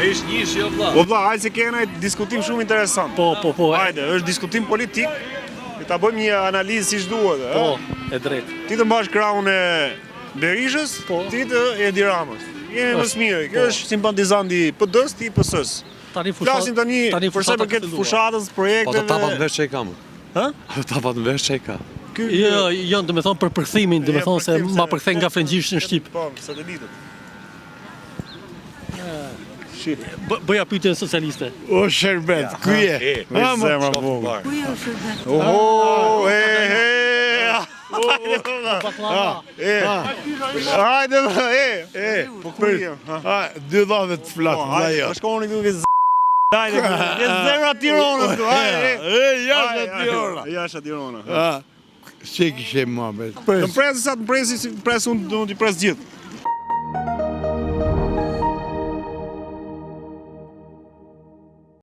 Ai është njësh, jo vlla. Po vlla, hajde se kena një diskutim shumë interesant. Po. Hajde, është diskutim politik. Ne ta bëjmë një analizë siç duhet, Po, e drejtë. Ti të mbash krahun e Berishës, ti të Edi Ramës. Jemi më së miri. Kjo është simpatizant i PD-s, ti i PS-s. Flasim tani për sa i përket fushatës, projekteve. Po të tapat në vesh që i kam. Hë? Të tapat në vesh që i ka. Jo, do të thonë për përkthimin, do të thonë se ma përkthen nga frëngjisht në shqip. Po, satelitët. Bëja pyetjen socialiste. O shërbet, ku je? Me zemra vogël. Ku je shërbet? Oho, hajde, po ku je? Dy dhave të flasë, Hajde, jo. po shkoni këtu ke hajde, ke zemra Tiranës këtu, hajde. Jashtë Tirana. Jashtë Tirana. Që kishe mua, bet. Të presë sa të presi, presë unë t'i presë gjithë.